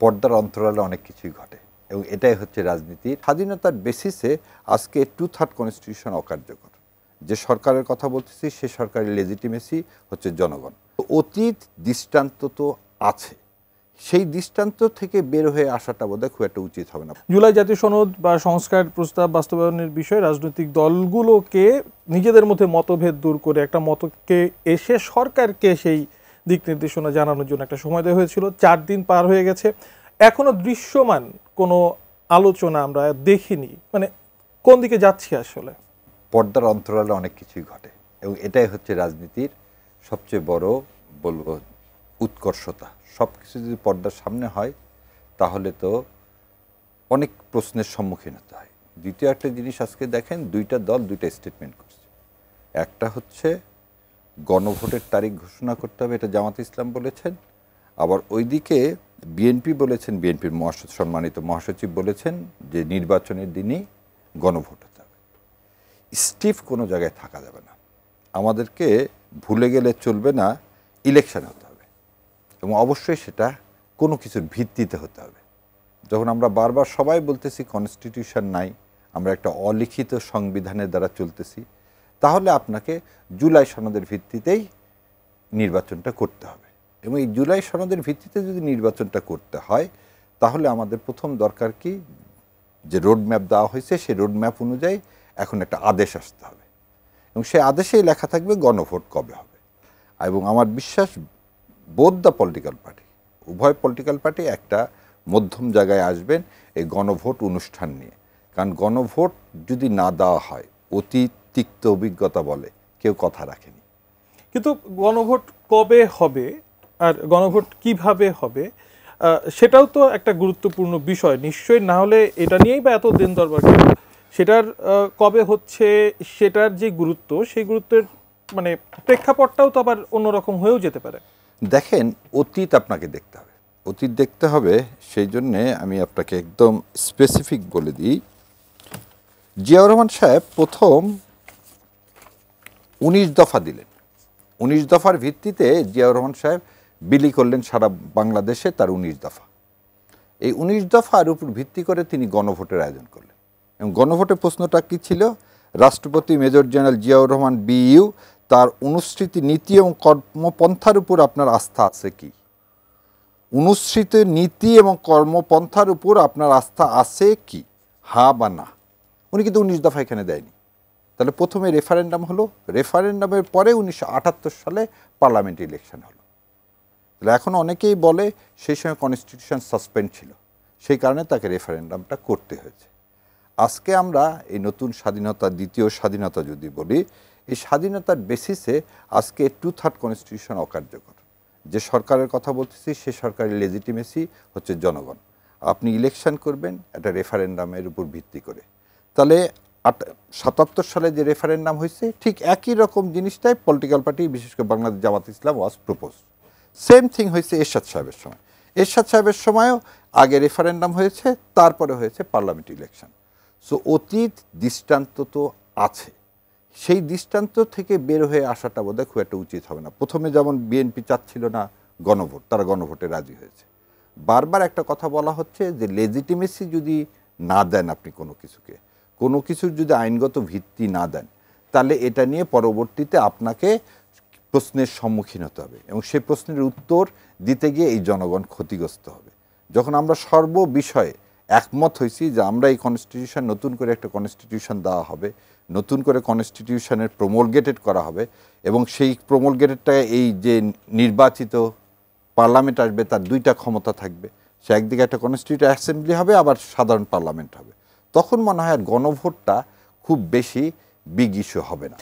পর্দার অন্তরালে অনেক কিছুই ঘটে এবং এটাই হচ্ছে রাজনীতির স্বাধীনতার বেসিসে আজকে 2/3 কনস্টিটিউশন অকার্যকর। যে সরকারের কথা বলতেছি সে সরকারের লেজিটিমেসি হচ্ছে জনগণ। অতীত দৃষ্টান্ত তো আছে, সেই দৃষ্টান্ত থেকে বের হয়ে আসাটা বোধহয় খুব একটা উচিত হবে না। জুলাই জাতীয় সনদ বা সংস্কার প্রস্তাব বাস্তবায়নের বিষয়ে রাজনৈতিক দলগুলোকে নিজেদের মধ্যে মতভেদ দূর করে একটা মতকে এসে সরকারকে সেই দিক নির্দেশনা জানানোর জন্য একটা সময় দেওয়া হয়েছিল। 4 দিন পার হয়ে গেছে, এখনো দৃশ্যমান কোনো আলোচনা আমরা দেখিনি। মানে কোন দিকে যাচ্ছি আসলে? পর্দার অন্তরালে অনেক কিছুই ঘটে এবং এটাই হচ্ছে রাজনীতির সবচেয়ে বড় বলবো উৎকর্ষতা। সব কিছু যদি পর্দার সামনে হয় তাহলে তো অনেক প্রশ্নের সম্মুখীন হতে হয়। দ্বিতীয় একটা জিনিস আজকে দেখেন, দুইটা দল দুইটা স্টেটমেন্ট করছে। একটা হচ্ছে গণভোটের তারিখ ঘোষণা করতে হবে, এটা জামাত ইসলাম বলেছেন। আবার ওইদিকে বিএনপি বলেছেন, বিএনপির সম্মানিত মহাসচিব বলেছেন যে নির্বাচনের দিনই গণভোট হতে হবে। স্টিফ কোনো জায়গায় থাকা যাবে না, আমাদেরকে ভুলে গেলে চলবে না, ইলেকশন হতে হবে এবং অবশ্যই সেটা কোনো কিছুর ভিত্তিতে হতে হবে। যখন আমরা বারবার সবাই বলতেছি কনস্টিটিউশন নাই, আমরা একটা অলিখিত সংবিধানের দ্বারা চলতেছি, তাহলে আপনাকে জুলাই সনদের ভিত্তিতেই নির্বাচনটা করতে হবে এবং এই জুলাই সনদের ভিত্তিতে যদি নির্বাচনটা করতে হয় তাহলে আমাদের প্রথম দরকার কি, যে রোডম্যাপ দেওয়া হয়েছে সেই রোডম্যাপ অনুযায়ী এখন একটা আদেশ আসতে হবে এবং সেই আদেশেই লেখা থাকবে গণভোট কবে হবে। এবং আমার বিশ্বাস বোথ দ্য পলিটিক্যাল পার্টি, উভয় পলিটিক্যাল পার্টি একটা মধ্যম জায়গায় আসবেন এই গণভোট অনুষ্ঠান নিয়ে। কারণ গণভোট যদি না দেওয়া হয়, অতীত তিক্ত অভিজ্ঞতা বলে কেউ কথা রাখেনি। কিন্তু গণভোট কবে হবে আর গণভোট কিভাবে হবে সেটাও তো একটা গুরুত্বপূর্ণ বিষয় নিশ্চয়ই। না হলে এটা নিয়েই বা এত দিন দরবার কেন? সেটার কবে হচ্ছে সেটার যে গুরুত্ব, সেই গুরুত্বের মানে প্রেক্ষাপটটাও তো আবার অন্যরকম হয়েও যেতে পারে। দেখেন, অতীত আপনাকে দেখতে হবে, অতীত দেখতে হবে। সেই জন্যে আমি আপনাকে একদম স্পেসিফিক বলে দিই, জিয়াউর রহমান সাহেব প্রথম 19 দফা দিলেন। 19 দফার ভিত্তিতে জিয়াউর রহমান সাহেব বিলি করলেন সারা বাংলাদেশে তার 19 দফা। এই 19 দফার উপর ভিত্তি করে তিনি গণভোটের আয়োজন করলেন এবং গণভোটের প্রশ্নটা কী ছিল? রাষ্ট্রপতি major general Ziaur Rahman BU তার অনুসৃত নীতি এবং কর্মপন্থার উপর আপনার আস্থা আছে কি? অনুসৃত নীতি এবং কর্মপন্থার উপর আপনার আস্থা আছে কি, হ্যাঁ বা না? উনি কিন্তু 19 দফা এখানে দেয়নি। তাহলে প্রথমে রেফারেন্ডাম হলো, রেফারেন্ডামের পরে 1978 সালে পার্লামেন্ট ইলেকশন হলো। তাহলে এখন অনেকেই বলে সেই সময় কনস্টিটিউশন সাসপেন্ড ছিল, সেই কারণে তাকে রেফারেন্ডামটা করতে হয়েছে। আজকে আমরা এই নতুন স্বাধীনতা, দ্বিতীয় স্বাধীনতা যদি বলি, এই স্বাধীনতার বেসিসে আজকে 2/3 কনস্টিটিউশন অকার্যকর। যে সরকারের কথা বলতেছি সে সরকারের লেজিটিমেসি হচ্ছে জনগণ। আপনি ইলেকশন করবেন একটা রেফারেন্ডামের উপর ভিত্তি করে। তাহলে 77 সালে যে রেফারেন্ডাম হয়েছে ঠিক একই রকম জিনিসটাই পলিটিক্যাল পার্টি, বিশেষ করে বাংলাদেশ জামাত ইসলাম ওয়াজ প্রপোজ। সেম থিং হয়েছে এরশাদ সাহেবের সময়। এরশাদ সাহেবের সময়ও আগে রেফারেন্ডাম হয়েছে, তারপরে হয়েছে পার্লামেন্ট ইলেকশন। সো অতীত দৃষ্টান্ত তো আছে, সেই দৃষ্টান্ত থেকে বের হয়ে আসাটা বোধহয় খুব একটা উচিত হবে না। প্রথমে যেমন বিএনপি চাচ্ছিল না গণভোট, তারা গণভোটে রাজি হয়েছে। বারবার একটা কথা বলা হচ্ছে যে লেজিটিমেসি যদি না দেন আপনি কোনো কিছুকে, কোনো কিছুর যদি আইনগত ভিত্তি না দেন, তাহলে এটা নিয়ে পরবর্তীতে আপনাকে প্রশ্নের সম্মুখীন হতে হবে এবং সেই প্রশ্নের উত্তর দিতে গিয়ে এই জনগণ ক্ষতিগ্রস্ত হবে। যখন আমরা সর্ববিষয়ে একমত হয়েছি যে আমরা এই কনস্টিটিউশন, নতুন করে একটা কনস্টিটিউশন দেওয়া হবে, নতুন করে কনস্টিটিউশনের প্রমোলগেটেড করা হবে এবং সেই প্রমোলগেটেডটা এই যে নির্বাচিত পার্লামেন্ট আসবে তার 2টা ক্ষমতা থাকবে। সে একদিকে একটা কনস্টিটিউটিভ অ্যাসেম্বলি হবে, আবার সাধারণ পার্লামেন্ট হবে। তখন মনে হয় আর গণভোটটা খুব বেশি বিগ ইস্যু হবে না।